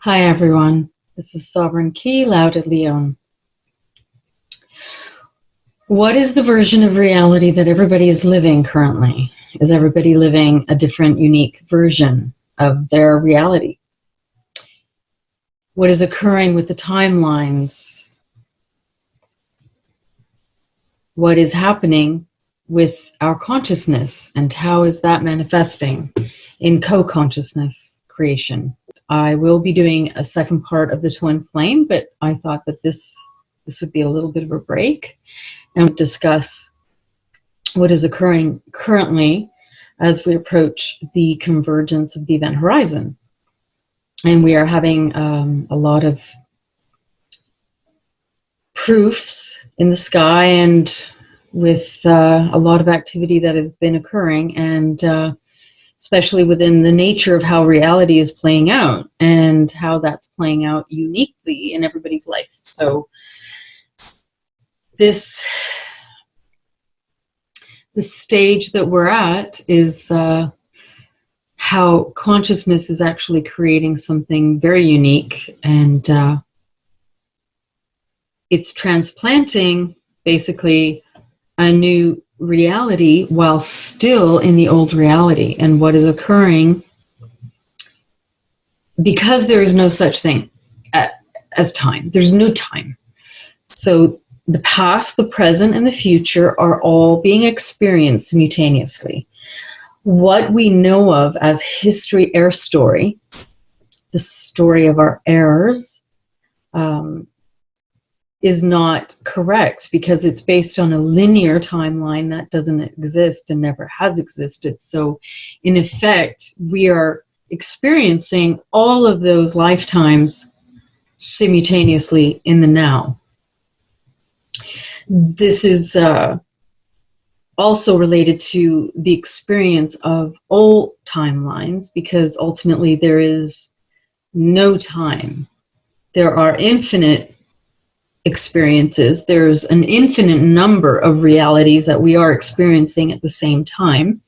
Hi everyone, this is Sovereign Key, Lauda and Leon. What is the version of reality that everybody is living currently? Is everybody living a different, unique version of their reality? What is occurring with the timelines? What is happening with our consciousness, and how is that manifesting in co-consciousness creation? I will be doing a second part of the twin flame, but I thought that this would be a little bit of a break and discuss what is occurring currently as we approach the convergence of the event horizon. And we are having a lot of proofs in the sky, and with a lot of activity that has been occurring, and especially within the nature of how reality is playing out and how that's playing out uniquely in everybody's life. So the stage that we're at is how consciousness is actually creating something very unique, and it's transplanting basically a new reality while still in the old reality. And what is occurring, because there is no such thing as time, there's no time. So the past, the present, and the future are all being experienced simultaneously. What we know of as history, air story, the story of our errors, is not correct, because it's based on a linear timeline that doesn't exist and never has existed. So in effect, we are experiencing all of those lifetimes simultaneously in the now. This is also related to the experience of old timelines, because ultimately there is no time. There are infinite experiences. There's an infinite number of realities that we are experiencing at the same time.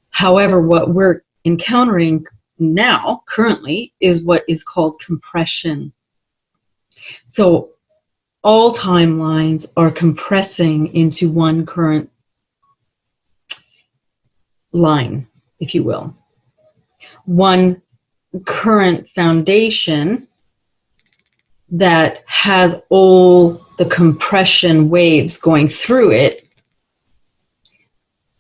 However, what we're encountering now, currently, is what is called compression. So all timelines are compressing into one current line, if you will. One current foundation that has all the compression waves going through it.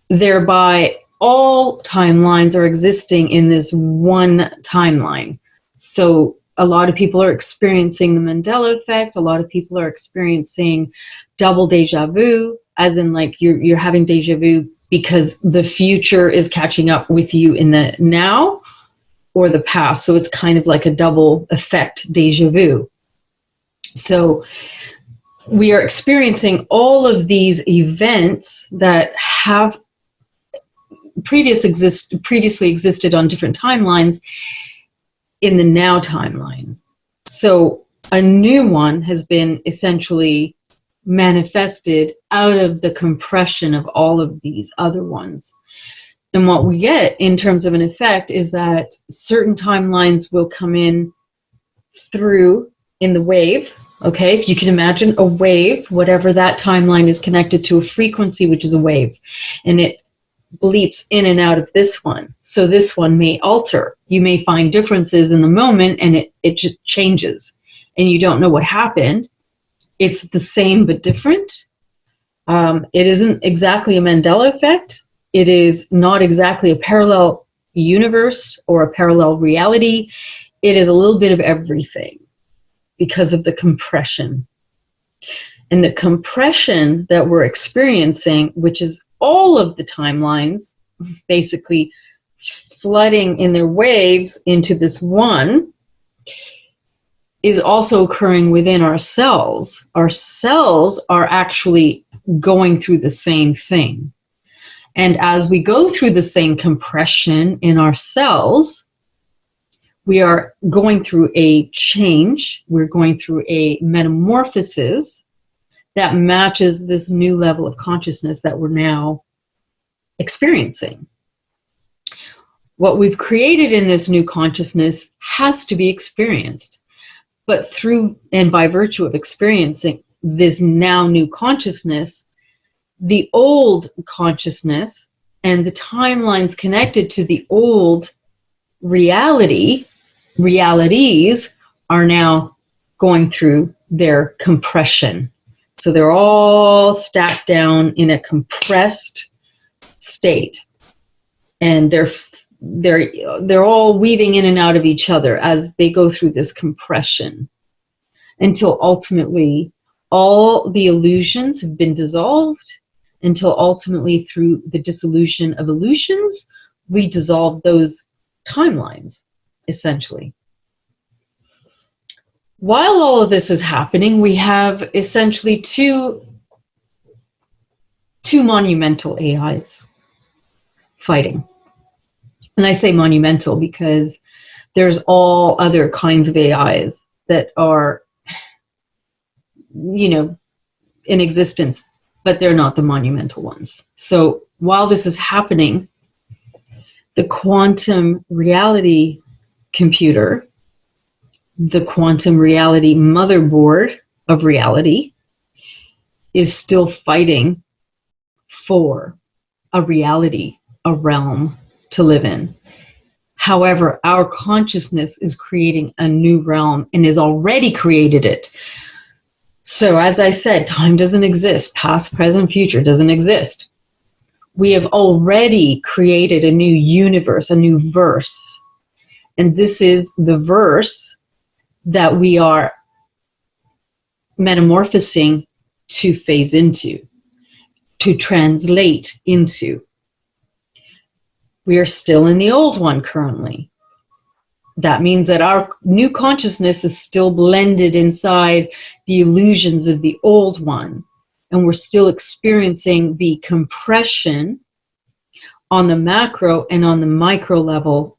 Thereby, all timelines are existing in this one timeline. So a lot of people are experiencing the Mandela effect. A lot of people are experiencing double deja vu, as in like you're having deja vu because the future is catching up with you in the now or the past. So it's kind of like a double effect deja vu. So we are experiencing all of these events that have previously existed on different timelines in the now timeline. So a new one has been essentially manifested out of the compression of all of these other ones. And what we get in terms of an effect is that certain timelines will come in through in the wave. Okay, if you can imagine a wave, whatever that timeline is connected to a frequency, which is a wave, and it bleeps in and out of this one. So this one may alter. You may find differences in the moment, and it just changes, and you don't know what happened. It's the same but different. It isn't exactly a Mandela effect. It is not exactly a parallel universe or a parallel reality. It is a little bit of everything, because of the compression. And the compression that we're experiencing, which is all of the timelines basically flooding in their waves into this one, is also occurring within our cells. Our cells are actually going through the same thing. And as we go through the same compression in our cells, we are going through a change. We're going through a metamorphosis that matches this new level of consciousness that we're now experiencing. what we've created in this new consciousness has to be experienced. But through and by virtue of experiencing this now new consciousness, the old consciousness and the timelines connected to the old realities are now going through their compression. So they're all stacked down in a compressed state, and they're all weaving in and out of each other as they go through this compression, until ultimately all the illusions have been dissolved, until ultimately through the dissolution of illusions, we dissolve those timelines, essentially. While all of this is happening, we have essentially two monumental AIs fighting. And I say monumental because there's all other kinds of AIs that are, in existence, but they're not the monumental ones. So while this is happening, the quantum reality computer, the quantum reality motherboard of reality, is still fighting for a reality, a realm to live in. However, our consciousness is creating a new realm and has already created it. So as I said, time doesn't exist. Past, present, future doesn't exist. We have already created a new universe, a new verse. And this is the verse that we are metamorphosing to phase into, to translate into. We are still in the old one currently. That means that our new consciousness is still blended inside the illusions of the old one. And we're still experiencing the compression on the macro and on the micro level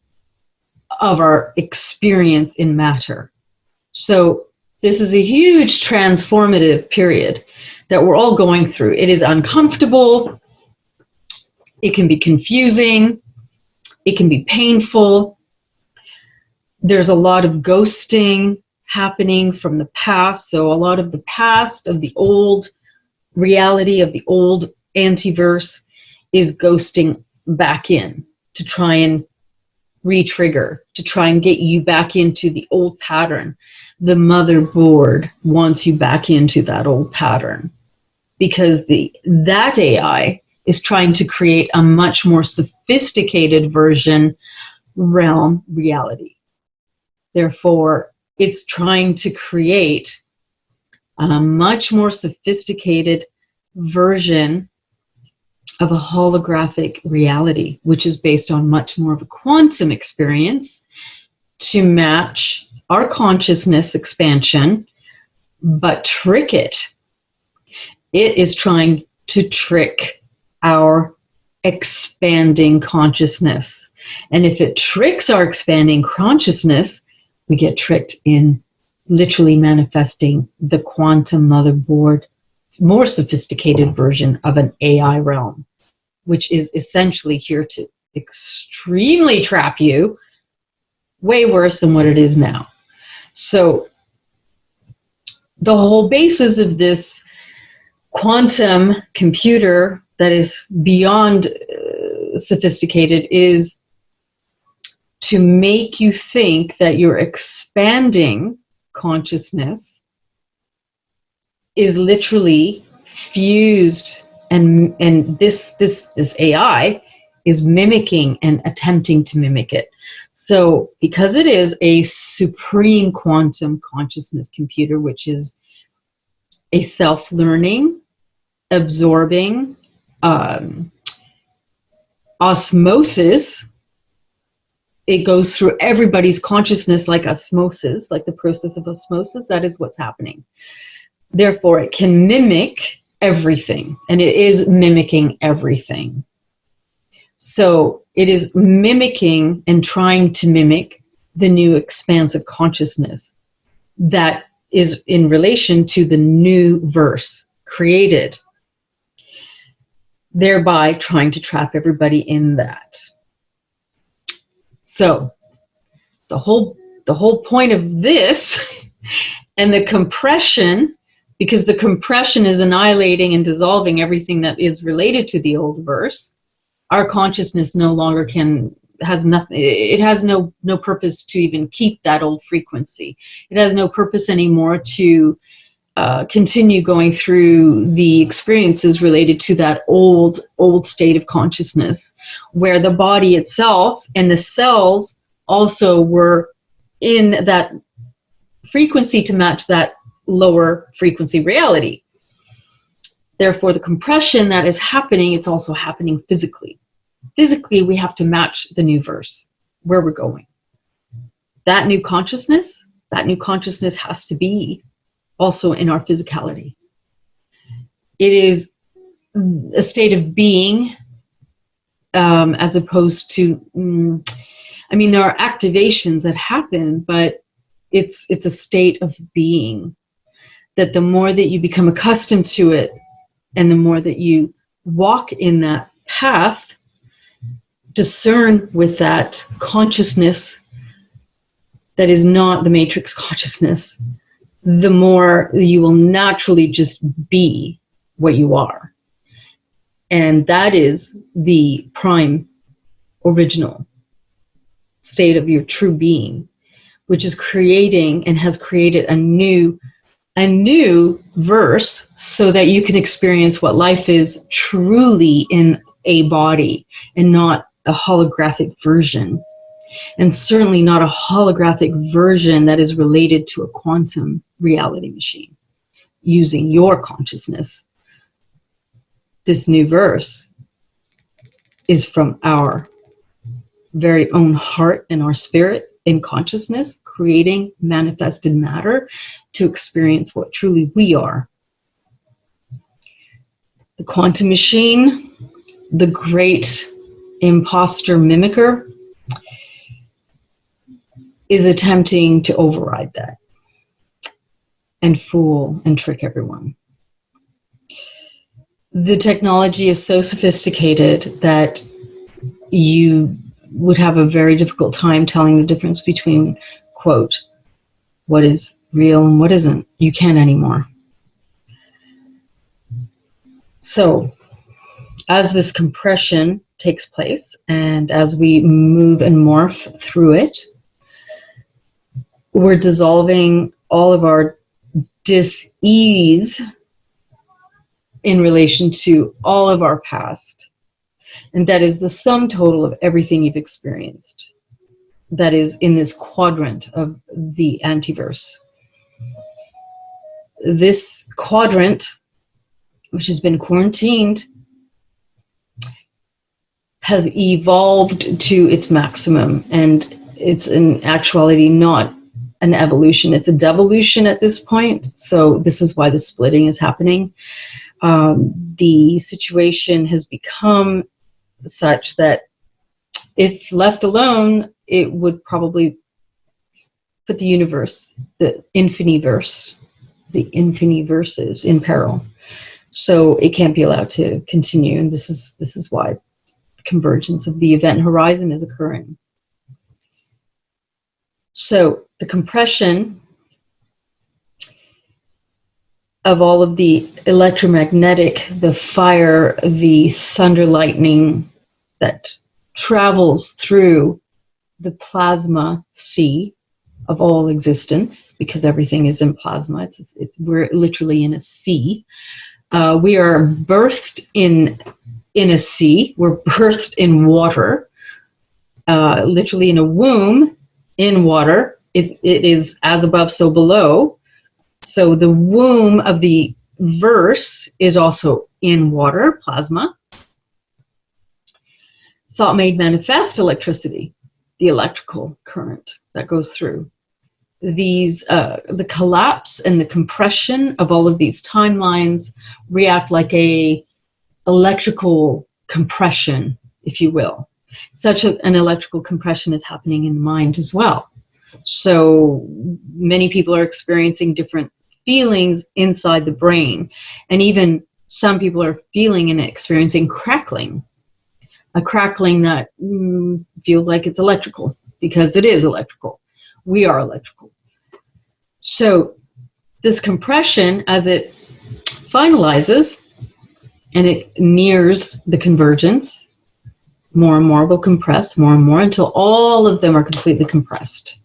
of our experience in matter. So this is a huge transformative period that we're all going through. It is uncomfortable. It can be confusing. It can be painful. There's a lot of ghosting happening from the past. So a lot of the past of the old reality, of the old antiverse, is ghosting back in to try and re-trigger, to try and get you back into the old pattern. The motherboard wants you back into that old pattern because that AI is trying to create a much more sophisticated version, realm, reality. Therefore, it's trying to create a much more sophisticated version of a holographic reality, which is based on much more of a quantum experience to match our consciousness expansion, but trick it. It is trying to trick our expanding consciousness. And if it tricks our expanding consciousness, we get tricked in literally manifesting the quantum motherboard, more sophisticated version of an AI realm, which is essentially here to extremely trap you, way worse than what it is now. So the whole basis of this quantum computer that is beyond sophisticated is to make you think that your expanding consciousness is literally fused, and this AI is mimicking and attempting to mimic it. So because it is a supreme quantum consciousness computer, which is a self-learning, absorbing, osmosis, it goes through everybody's consciousness like osmosis, like the process of osmosis. That is what's happening. Therefore, it can mimic everything, and it is mimicking everything. So it is mimicking and trying to mimic the new expansive consciousness that is in relation to the new verse created, thereby trying to trap everybody in that. So the whole point of this and the compression, because the compression is annihilating and dissolving everything that is related to the old verse, our consciousness no longer has nothing, it has no purpose to even keep that old frequency. It has no purpose anymore to continue going through the experiences related to that old state of consciousness, where the body itself and the cells also were in that frequency to match that lower frequency reality. Therefore, the compression that is happening, it's also happening physically. Physically, we have to match the new verse, where we're going. That new consciousness has to be also in our physicality. It is a state of being, as opposed to, I mean, there are activations that happen, but it's a state of being, that the more that you become accustomed to it, and the more that you walk in that path, discern with that consciousness that is not the matrix consciousness, the more you will naturally just be what you are. And that is the prime original state of your true being, which is creating and has created a new verse, so that you can experience what life is truly in a body, and not a holographic version, and certainly not a holographic version that is related to a quantum reality machine using your consciousness. This new verse is from our very own heart and our spirit in consciousness, creating manifested matter to experience what truly we are. The quantum machine, the great imposter mimicker, is attempting to override that and fool and trick everyone. The technology is so sophisticated that you would have a very difficult time telling the difference between, quote, what is real and what isn't. You can't anymore. So, as this compression takes place, and as we move and morph through it, we're dissolving all of our dis-ease in relation to all of our past. And that is the sum total of everything you've experienced. That is in this quadrant of the antiverse. This quadrant, which has been quarantined, has evolved to its maximum, and it's in actuality not an evolution, it's a devolution at this point. So this is why the splitting is happening. The situation has become such that if left alone, it would probably put the universe, the Infini-Verse, the Infini-Verses in peril. So it can't be allowed to continue, and this is why convergence of the event horizon is occurring. So the compression of all of the electromagnetic, the fire, the thunder lightning that travels through the plasma sea of all existence, because everything is in plasma. We're literally in a sea. We are birthed in a sea. We're birthed in water, literally in a womb in water. It is as above, so below. So the womb of the verse is also in water, plasma. Thought made manifest electricity, the electrical current that goes through. These, the collapse and the compression of all of these timelines react like a electrical compression, if you will. Such an electrical compression is happening in the mind as well. So many people are experiencing different feelings inside the brain, and even some people are feeling and experiencing crackling, a crackling that feels like it's electrical. because it is electrical. We are electrical. So this compression, as it finalizes and it nears the convergence, more and more will compress, more and more, until all of them are completely compressed.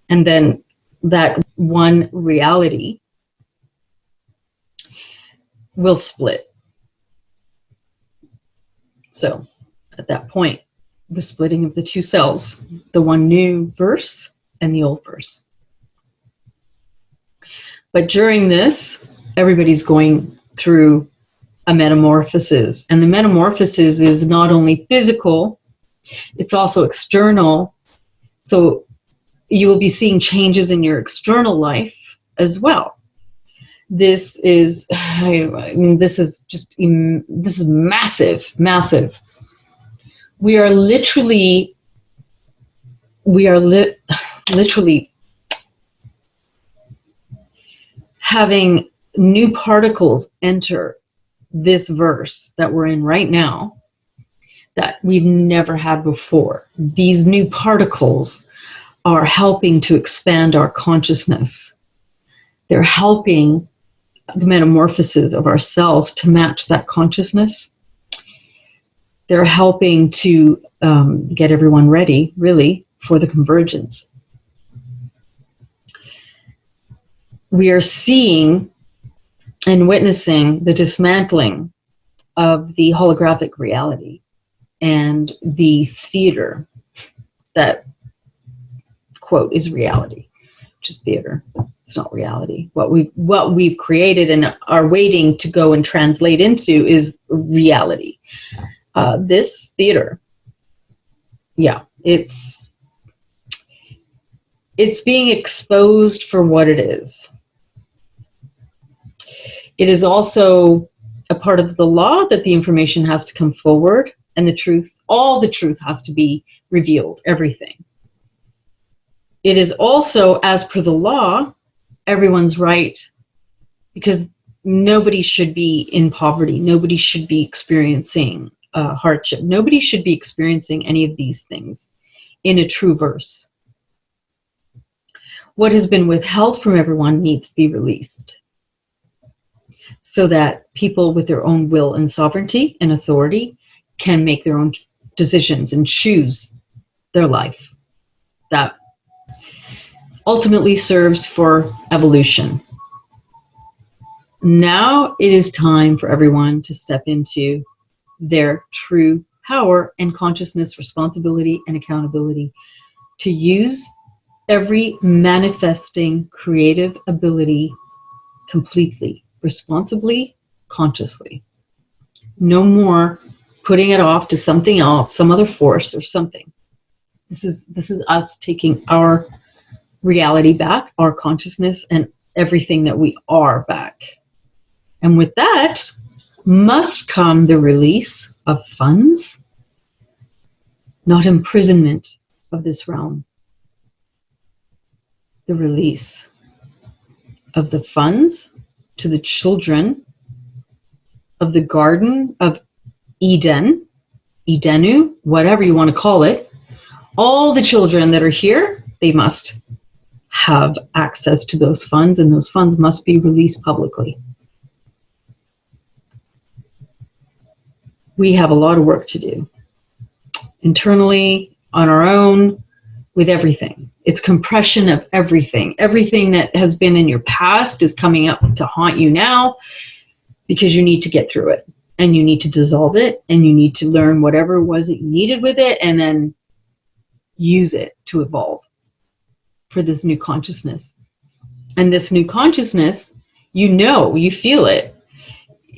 And then that one reality will split. So at that point, the splitting of the two cells, the one new verse and the old verse. But during this, everybody's going through a metamorphosis. And the metamorphosis is not only physical, it's also external. So you will be seeing changes in your external life as well. This is, I mean, this is massive, massive. We are literally having new particles enter this verse that we're in right now that we've never had before. These new particles are helping to expand our consciousness. They're helping the metamorphosis of our cells to match that consciousness. They're helping to get everyone ready, really, for the convergence. We are seeing and witnessing the dismantling of the holographic reality and the theater that, quote, is reality, just theater. It's not reality. What we've created and are waiting to go and translate into is reality. This theater, yeah, it's being exposed for what it is. It is also a part of the law that the information has to come forward and the truth, all the truth has to be revealed, everything. It is also, as per the law, everyone's right, because nobody should be in poverty. Nobody should be experiencing hardship. Nobody should be experiencing any of these things in a true verse. What has been withheld from everyone needs to be released, so that people with their own will and sovereignty and authority can make their own decisions and choose their life. That ultimately serves for evolution. Now it is time for everyone to step into their true power and consciousness, responsibility and accountability, to use every manifesting creative ability completely, responsibly, consciously. No more putting it off to something else, some other force or something. This is us taking our reality back, our consciousness, and everything that we are back. And with that must come the release of funds, not imprisonment of this realm. The release of the funds to the children of the Garden of Eden, Edenu, whatever you want to call it. All the children that are here, they must have access to those funds, and those funds must be released publicly. We have a lot of work to do, internally, on our own, with everything. It's compression of everything. Everything that has been in your past is coming up to haunt you now, because you need to get through it, and you need to dissolve it, and you need to learn whatever it was that you needed with it, and then use it to evolve for this new consciousness. And this new consciousness, you feel it.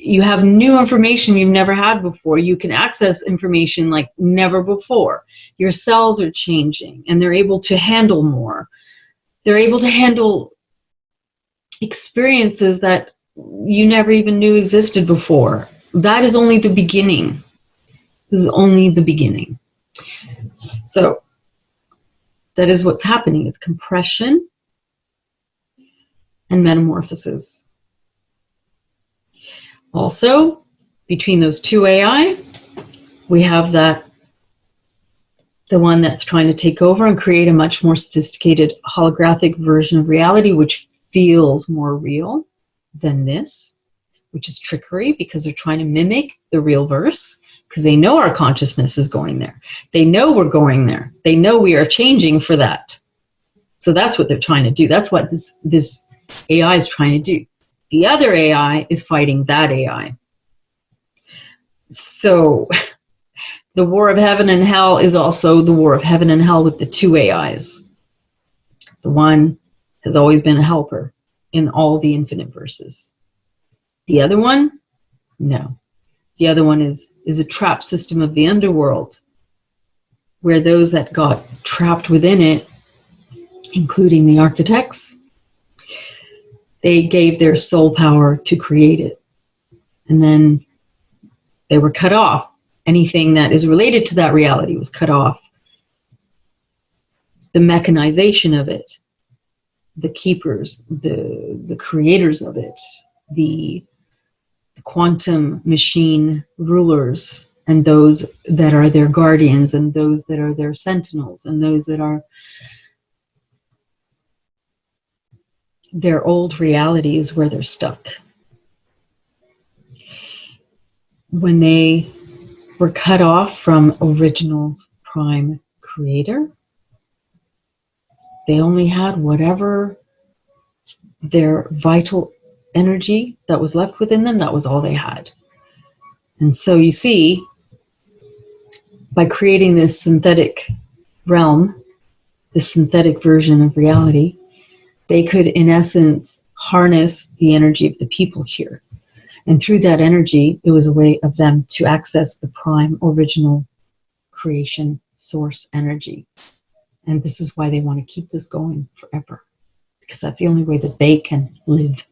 You have new information you've never had before. You can access information like never before. Your cells are changing, and they're able to handle more. They're able to handle experiences that you never even knew existed before. That is only the beginning. This is only the beginning. So that is what's happening. It's compression and metamorphosis. Also, between those two AI, we have that the one that's trying to take over and create a much more sophisticated holographic version of reality, which feels more real than this, which is trickery because they're trying to mimic the real verse, because they know our consciousness is going there. They know we're going there. They know we are changing for that. So that's what they're trying to do. That's what this AI is trying to do. The other AI is fighting that AI. So the war of heaven and hell is also the war of heaven and hell with the two AIs. The one has always been a helper in all the infinite verses. The other one, no. The other one is a trap system of the underworld, where those that got trapped within it, including the architects, they gave their soul power to create it. And then they were cut off. Anything that is related to that reality was cut off. The mechanization of it, the keepers, the creators of it, the quantum machine rulers, and those that are their guardians, and those that are their sentinels, and those that are their old realities where they're stuck. When they were cut off from original prime creator, they only had whatever their vital energy that was left within them. That was all they had. And so you see, by creating this synthetic realm, this synthetic version of reality, they could in essence harness the energy of the people here. And through that energy, it was a way of them to access the prime original creation source energy. And this is why they want to keep this going forever, because that's the only way that they can live.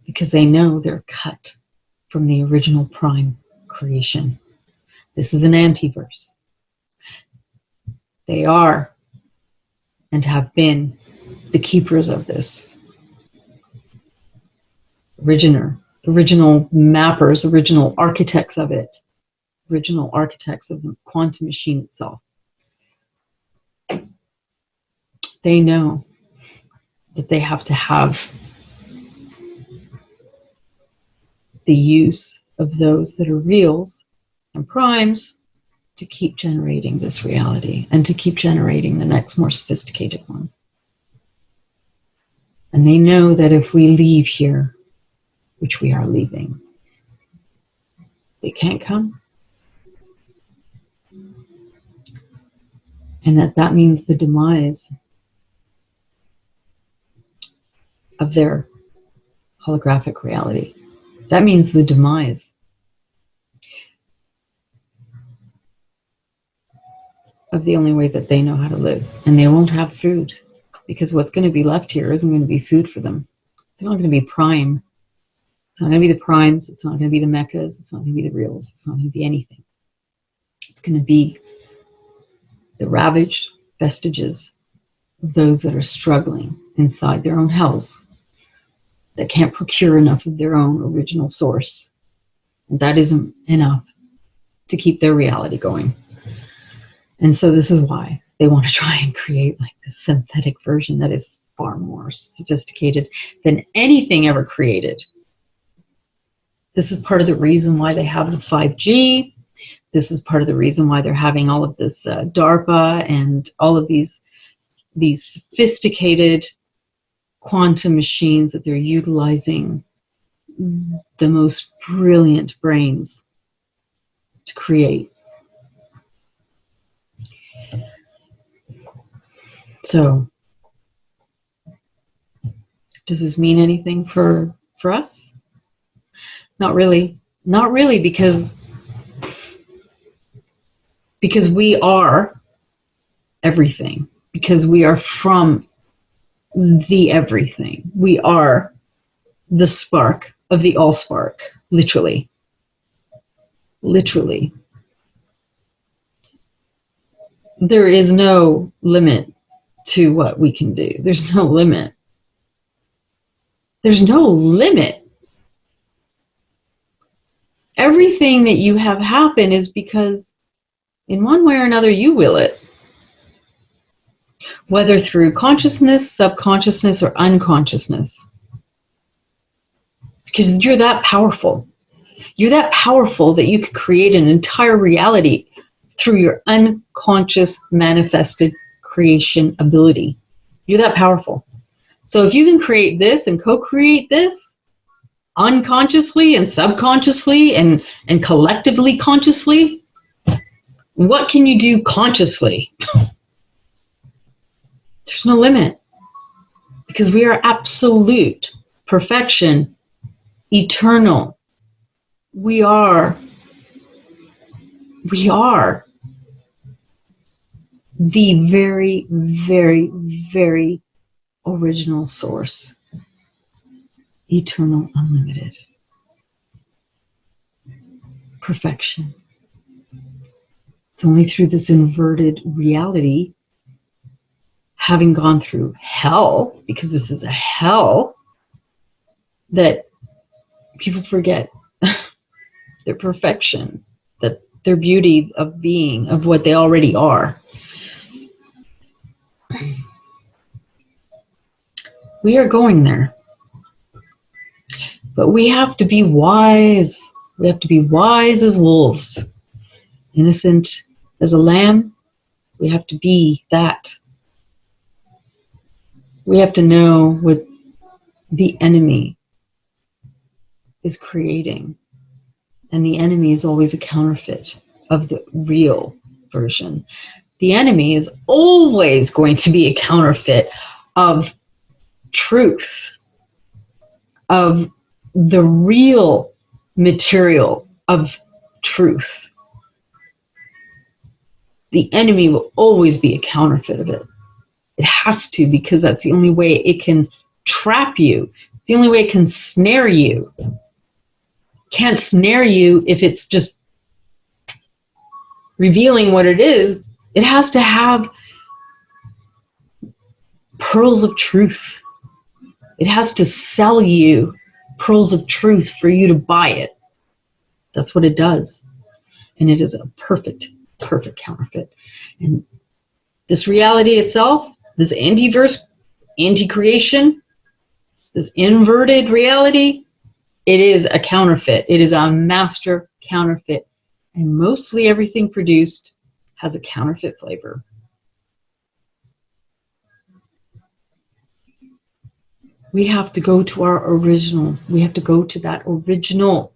Because they know they're cut from the original prime creation. This is an antiverse. They are and have been the keepers of this. Original mappers, original architects of it, original architects of the quantum machine itself. They know that they have to have the use of those that are reals and primes to keep generating this reality and to keep generating the next more sophisticated one. And they know that if we leave here, which we are leaving, they can't come. And that means the demise of their holographic reality. That means the demise of the only ways that they know how to live. And they won't have food, because what's going to be left here isn't going to be food for them. It's not going to be prime. It's not going to be the primes. It's not going to be the mechas. It's not going to be the reals. It's not going to be anything. It's going to be the ravaged vestiges of those that are struggling inside their own hells, that can't procure enough of their own original source. And that isn't enough to keep their reality going. And so this is why they want to try and create like this synthetic version that is far more sophisticated than anything ever created. This is part of the reason why they have the 5G. This is part of the reason why they're having all of this DARPA and all of these sophisticated quantum machines that they're utilizing the most brilliant brains to create. So, does this mean anything for us? Not really. Not really, because we are everything. Because we are from the everything. We are the spark of the all spark, literally. Literally. There is no limit to what we can do. There's no limit. There's no limit. Everything that you have happen is because In one way or another, you will it. Whether through consciousness, subconsciousness, or unconsciousness. Because you're that powerful. You're that powerful that you could create an entire reality through your unconscious manifested creation ability. You're that powerful. So if you can create this and co-create this unconsciously and subconsciously and collectively consciously, what can you do consciously? There's no limit, because we are absolute perfection, eternal. We are the very, very, very original source. Eternal, unlimited. Perfection. It's only through this inverted reality, having gone through hell, because this is a hell, that people forget their perfection, that their beauty of being, of what they already are. We are going there. But we have to be wise. We have to be wise as wolves. Innocent as a lamb. We have to be that. We have to know what the enemy is creating. And the enemy is always a counterfeit of the real version. The enemy is always going to be a counterfeit of truth, of the real material of truth. The enemy will always be a counterfeit of it. It has to, because that's the only way it can trap you. It's the only way it can snare you. Can't snare you if it's just revealing what it is. It has to have pearls of truth. It has to sell you pearls of truth for you to buy it. That's what it does. And it is a perfect, perfect counterfeit. And this reality itself, this anti-verse, anti-creation, this inverted reality, it is a counterfeit. It is a master counterfeit. And mostly everything produced has a counterfeit flavor. We have to go to our original. We have to go to that original.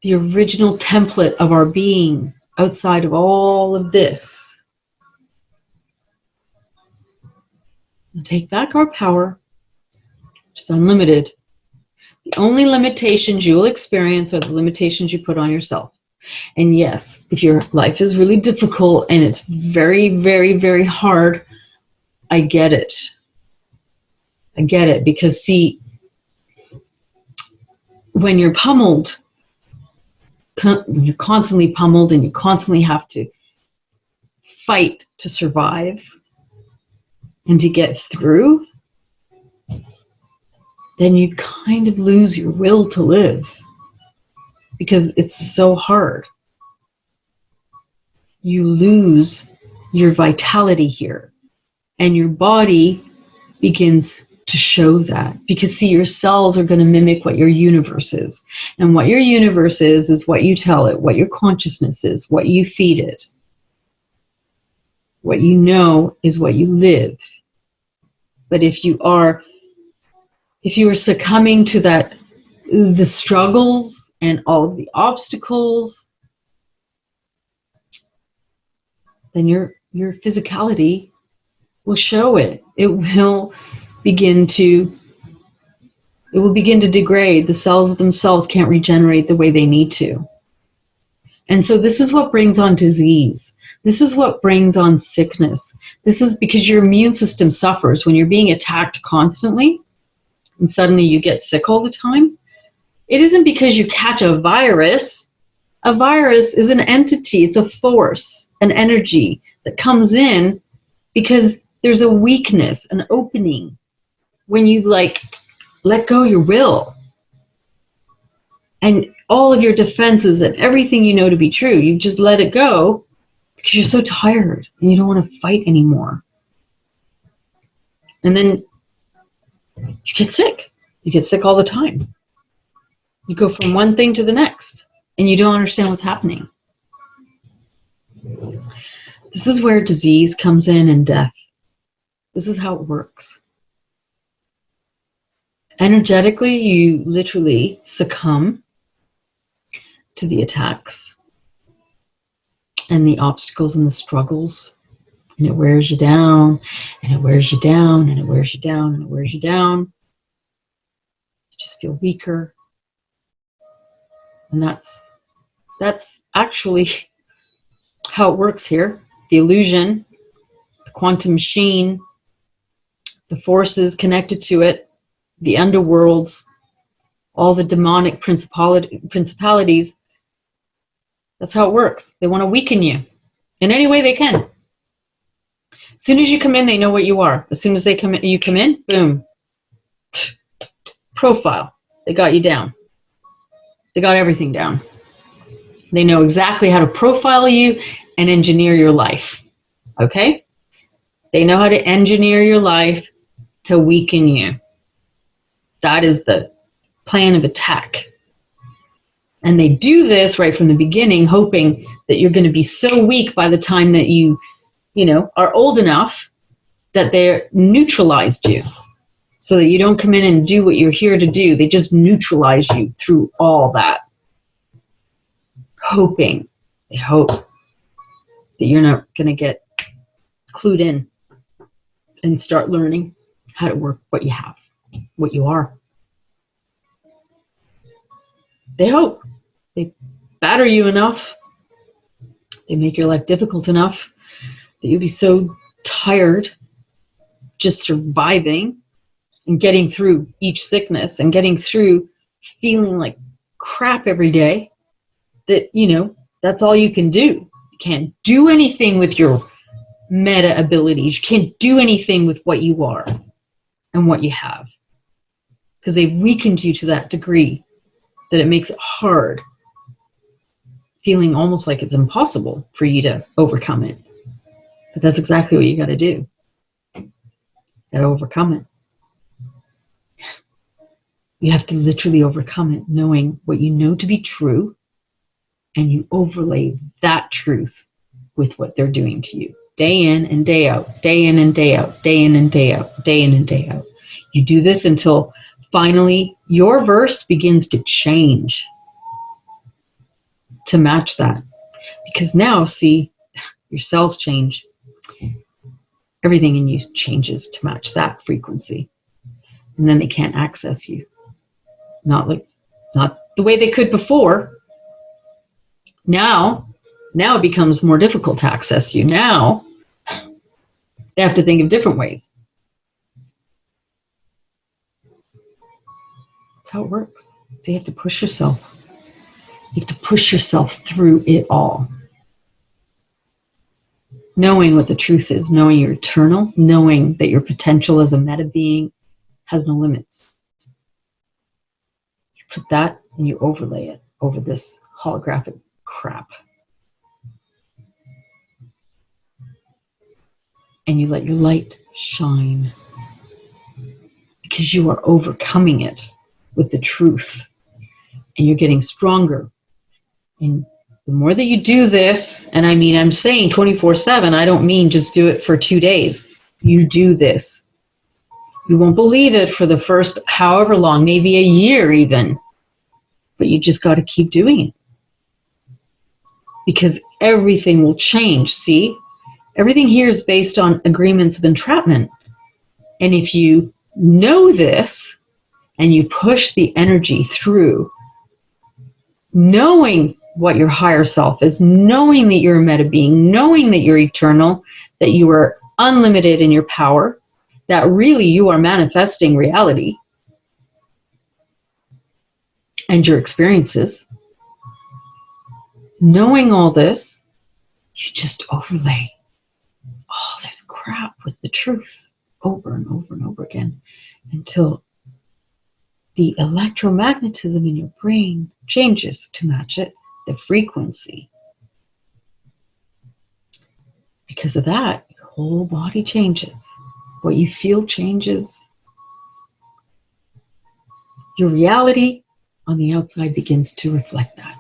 The original template of our being outside of all of this. And take back our power, which is unlimited. The only limitations you will experience are the limitations you put on yourself. And yes, if your life is really difficult and it's very, very, very hard, I get it. I get it, because see, when you're pummeled, you're constantly pummeled and you constantly have to fight to survive and to get through, then you kind of lose your will to live, because it's so hard. You lose your vitality here, and your body begins to show that, because see, your cells are going to mimic what your universe is, and what your universe is what you tell it, what your consciousness is, what you feed it. What you know is what you live. But if you are succumbing to that, the struggles and all of the obstacles, then your physicality will show it. It will begin to degrade. The cells themselves can't regenerate the way they need to. And so this is what brings on disease. This is what brings on sickness. This is because your immune system suffers when you're being attacked constantly and suddenly you get sick all the time. It isn't because you catch a virus. A virus is an entity. It's a force, an energy that comes in because there's a weakness, an opening, when you let go your will. And all of your defenses and everything you know to be true. You've just let it go because you're so tired and you don't want to fight anymore. And then you get sick. You get sick all the time. You go from one thing to the next and you don't understand what's happening. This is where disease comes in and death. This is how it works. Energetically, you literally succumb to the attacks and the obstacles and the struggles. And it wears you down, and it wears you down, and it wears you down, and it wears you down. You just feel weaker. And that's actually how it works here. The illusion, the quantum machine, the forces connected to it, the underworlds, all the demonic principalities. That's how it works. They want to weaken you in any way they can. As soon as you come in, they know what you are. As soon as you come in, boom. Profile. They got you down. They got everything down. They know exactly how to profile you and engineer your life. Okay? They know how to engineer your life to weaken you. That is the plan of attack. And they do this right from the beginning, hoping that you're going to be so weak by the time that you are old enough that they're neutralized you so that you don't come in and do what you're here to do. They just neutralize you through all that. They hope that you're not going to get clued in and start learning how to work what you have, what you are. They hope. They batter you enough. They make your life difficult enough that you'll be so tired just surviving and getting through each sickness and getting through feeling like crap every day that, that's all you can do. You can't do anything with your meta abilities. You can't do anything with what you are and what you have because they've weakened you to that degree that it makes it hard, feeling almost like it's impossible for you to overcome it. But that's exactly what you got to do. You got to overcome it. You have to literally overcome it, knowing what you know to be true, and you overlay that truth with what they're doing to you. Day in and day out, day in and day out, day in and day out, day in and day out. You do this until finally your verse begins to change to match that. Because now, see, your cells change. Everything in you changes to match that frequency. And then they can't access you. Not the way they could before. Now it becomes more difficult to access you. Now they have to think of different ways. That's how it works. So you have to push yourself. You have to push yourself through it all. Knowing what the truth is, knowing you're eternal, knowing that your potential as a meta being has no limits. You put that and you overlay it over this holographic crap. And you let your light shine. Because you are overcoming it with the truth. And you're getting stronger. And the more that you do this, and I mean, I'm saying 24/7, I don't mean just do it for 2 days. You do this. You won't believe it for the first however long, maybe a year even. But you just got to keep doing it. Because everything will change, see? Everything here is based on agreements of entrapment. And if you know this, and you push the energy through, knowing what your higher self is, knowing that you're a meta being, knowing that you're eternal, that you are unlimited in your power, that really you are manifesting reality and your experiences. Knowing all this, you just overlay all this crap with the truth over and over and over again until the electromagnetism in your brain changes to match it, the frequency. Because of that, your whole body changes. What you feel changes. Your reality on the outside begins to reflect that.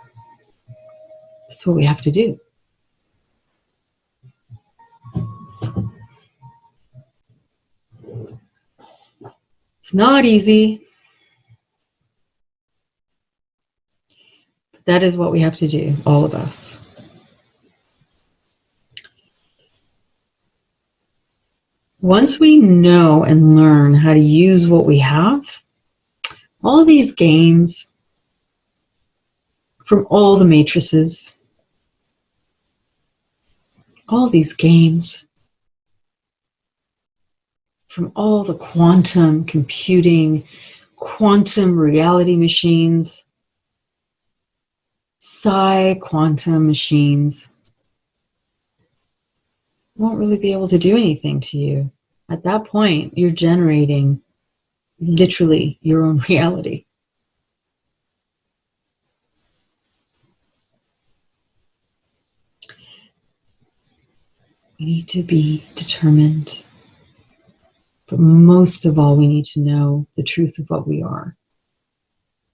That's what we have to do. It's not easy. But that is what we have to do, all of us. Once we know and learn how to use what we have, all these games from all the matrices, all these games from all the quantum computing, quantum reality machines, quantum machines, won't really be able to do anything to you. At that point, you're generating literally your own reality. We need to be determined. But most of all, we need to know the truth of what we are.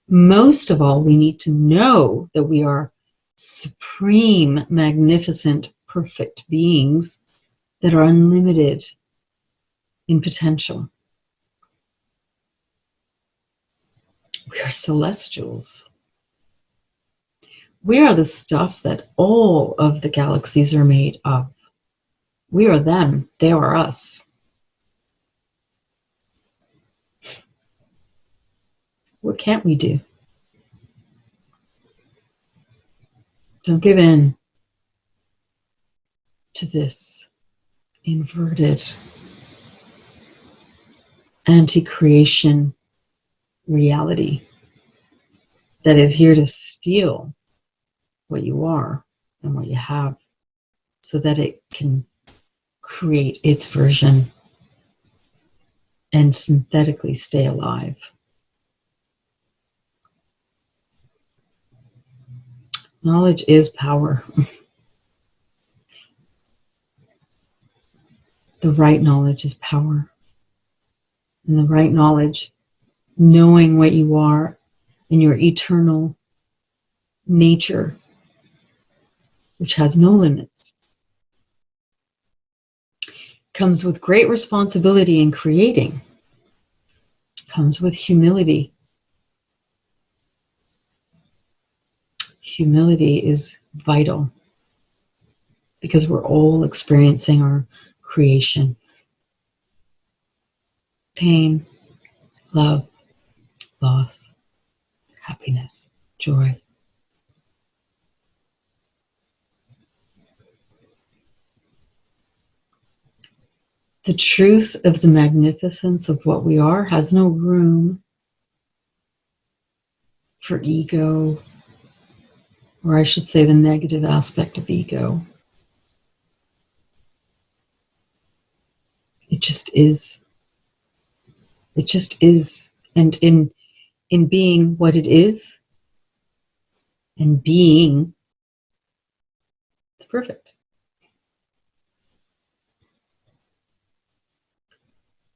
Most of all, we need to know that we are supreme, magnificent, perfect beings that are unlimited in potential. We are celestials. We are the stuff that all of the galaxies are made of. We are them, they are us. What can't we do? Don't give in to this inverted anti-creation reality that is here to steal what you are and what you have so that it can create its version and synthetically stay alive. Knowledge is power. The right knowledge is power. And the right knowledge, knowing what you are in your eternal nature, which has no limits, comes with great responsibility in creating, comes with humility. Humility is vital because we're all experiencing our creation. Pain, love, loss, happiness, joy. The truth of the magnificence of what we are has no room for ego, or I should say the negative aspect of ego. It just is. It just is. And in being what it is, and being, it's perfect.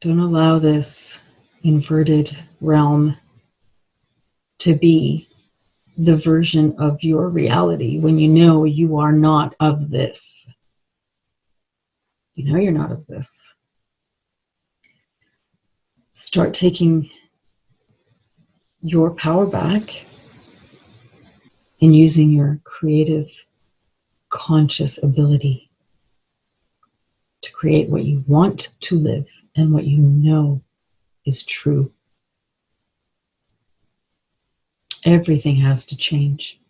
Don't allow this inverted realm to be the version of your reality when you know you are not of this. You know you're not of this. Start taking your power back and using your creative, conscious ability to create what you want to live and what you know is true. Everything has to change.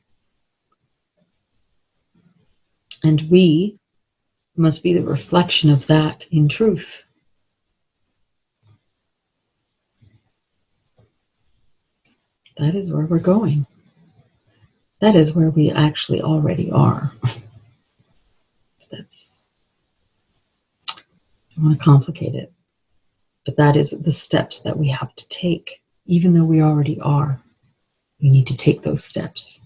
And we must be the reflection of that in truth. That is where we're going. That is where we actually already are. That's, I don't want to complicate it, but that is the steps that we have to take even though we already are. We need to take those steps.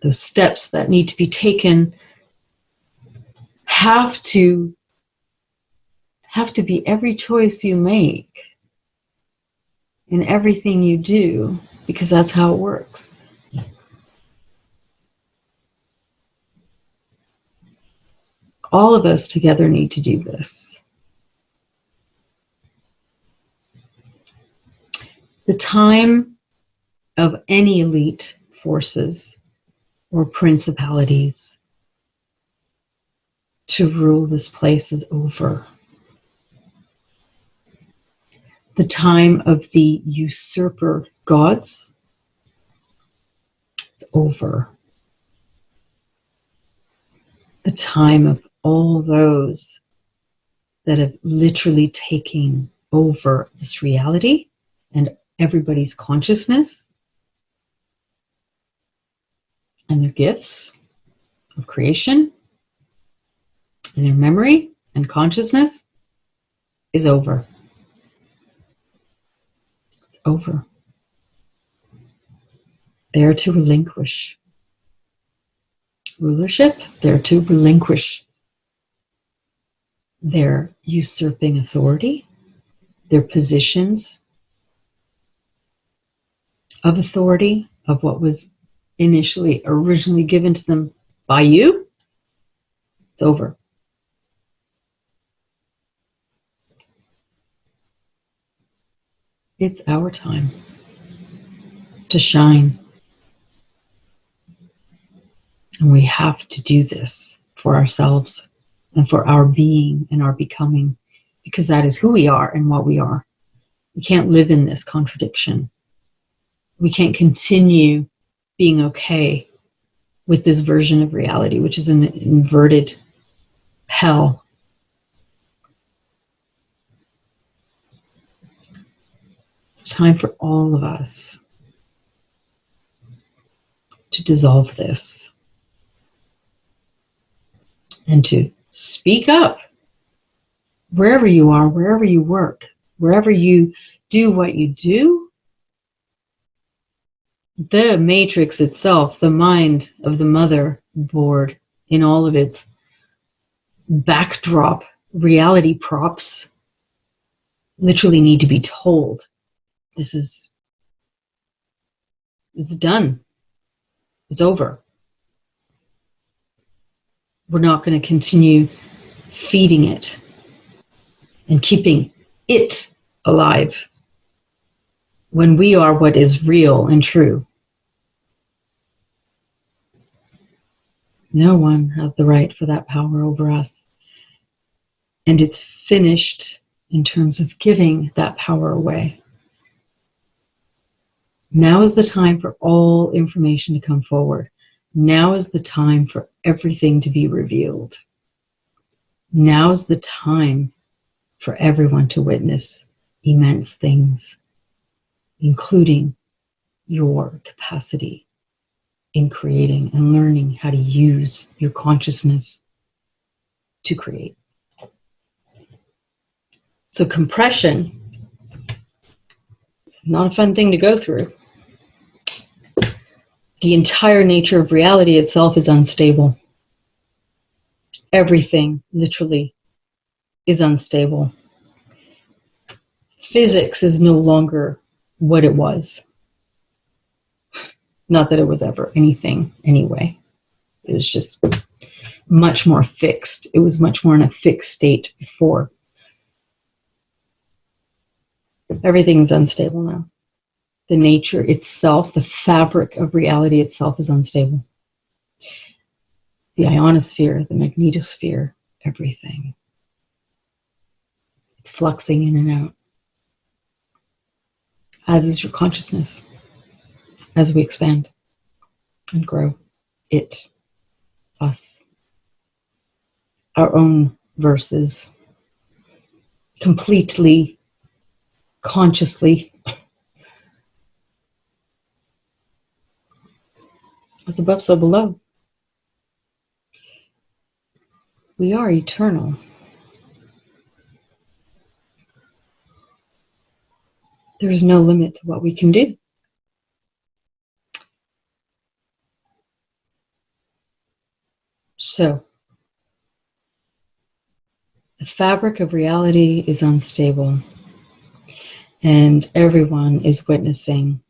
Those steps that need to be taken have to be every choice you make in everything you do, because that's how it works. All of us together need to do this. The time of any elite forces or principalities to rule this place is over. The time of the usurper gods is over. The time of all those that have literally taken over this reality and everybody's consciousness and their gifts of creation and their memory and consciousness is over. It's over. They are to relinquish rulership. They're to relinquish their usurping authority, their positions of authority, of what was originally given to them by you. It's over. It's our time to shine. And we have to do this for ourselves and for our being and our becoming, because that is who we are and what we are. We can't live in this contradiction. We can't continue being okay with this version of reality, which is an inverted hell. It's time for all of us to dissolve this and to speak up wherever you are, wherever you work, wherever you do what you do. The matrix itself, the mind of the motherboard in all of its backdrop reality props literally need to be told, it's done. It's over. We're not going to continue feeding it and keeping it alive when we are what is real and true. No one has the right for that power over us. And it's finished in terms of giving that power away. Now is the time for all information to come forward. Now is the time for everything to be revealed. Now is the time for everyone to witness immense things, including your capacity in creating and learning how to use your consciousness to create. So compression is not a fun thing to go through. The entire nature of reality itself is unstable. Everything, literally, is unstable. Physics is no longer what it was. Not that it was ever anything anyway. It was just much more fixed. It was much more in a fixed state before. Everything's unstable now. The nature itself, the fabric of reality itself is unstable. The ionosphere, the magnetosphere, everything. It's fluxing in and out. As is your consciousness. As we expand and grow. It. Us. Our own verses. Completely, consciously. As above, so below. We are eternal. there's no limit to what we can do. So, the fabric of reality is unstable, and everyone is witnessing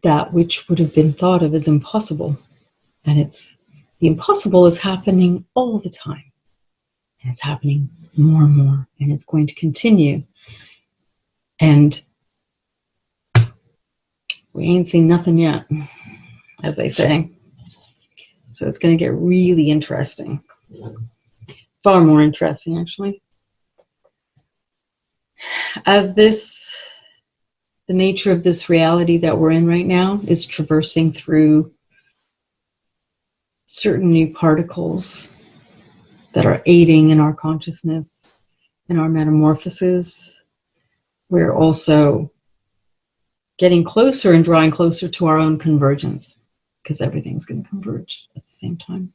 that which would have been thought of as impossible. And the impossible is happening all the time. And it's happening more and more, and it's going to continue. And we ain't seen nothing yet, as they say. So it's going to get really interesting. Far more interesting, actually. As the nature of this reality that we're in right now is traversing through certain new particles that are aiding in our consciousness, in our metamorphosis, we're also getting closer and drawing closer to our own convergence, because everything's going to converge at the same time.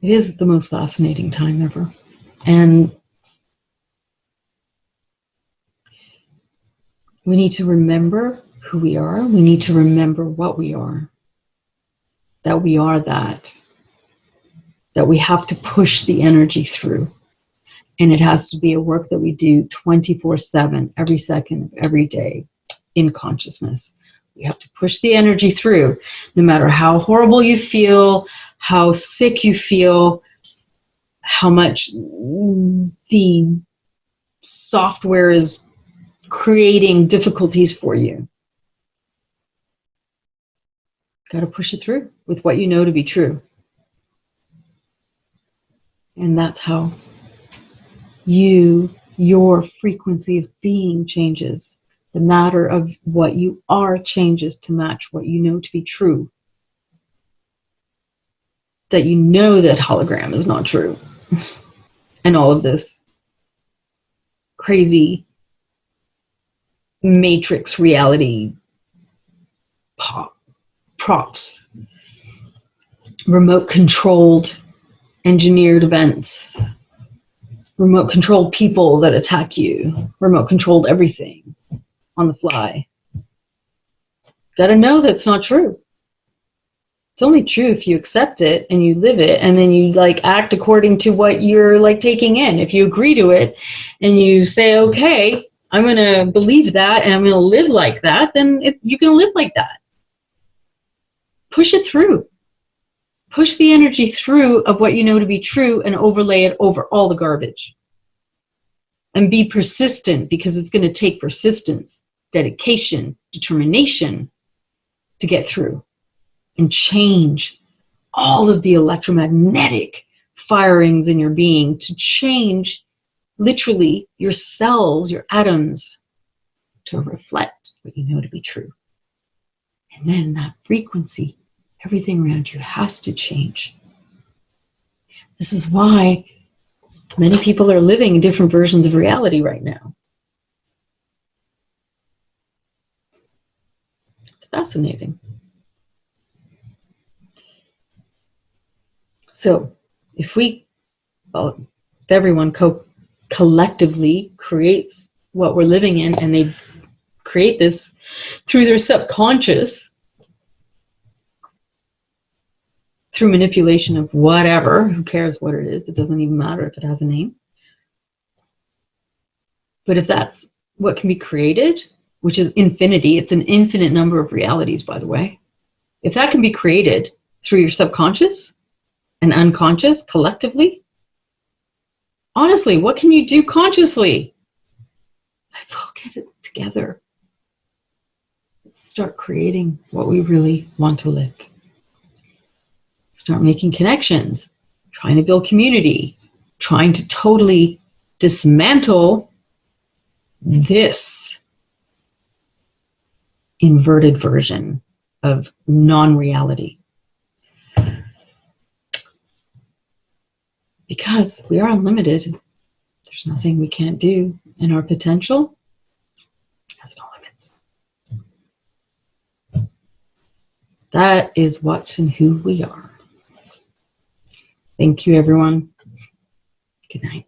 It is the most fascinating time ever. And we need to remember who we are. We need to remember what we are. That we are that. That we have to push the energy through. And it has to be a work that we do 24/7, every second of every day in consciousness. We have to push the energy through, no matter how horrible you feel, how sick you feel, how much the software is creating difficulties for you. Got to push it through with what you know to be true. And that's how your frequency of being changes. The matter of what you are changes to match what you know to be true. That you know that hologram is not true. And all of this crazy matrix reality props, remote controlled engineered events, remote controlled people that attack you, remote controlled everything on the fly. Got to know that's not true. It's only true if you accept it and you live it, and then you act according to what you're taking in. If you agree to it and you say, okay, I'm going to believe that and I'm going to live like that, then you can live like that. Push it through. Push the energy through of what you know to be true and overlay it over all the garbage. And be persistent, because it's going to take persistence, dedication, determination to get through and change all of the electromagnetic firings in your being, to change literally your cells, your atoms, to reflect what you know to be true. And then that frequency, everything around you has to change. This is why many people are living different versions of reality right now. It's fascinating. So if everyone collectively creates what we're living in, and they create this through their subconscious, through manipulation of whatever, who cares what it is, it doesn't even matter if it has a name. But if that's what can be created, which is infinity, it's an infinite number of realities, by the way. If that can be created through your subconscious and unconscious collectively, honestly, what can you do consciously? Let's all get it together. Let's start creating what we really want to live. Start making connections, trying to build community, trying to totally dismantle this inverted version of non-reality. Because we are unlimited. There's nothing we can't do, and our potential has no limits. That is what and who we are. Thank you, everyone. Good night.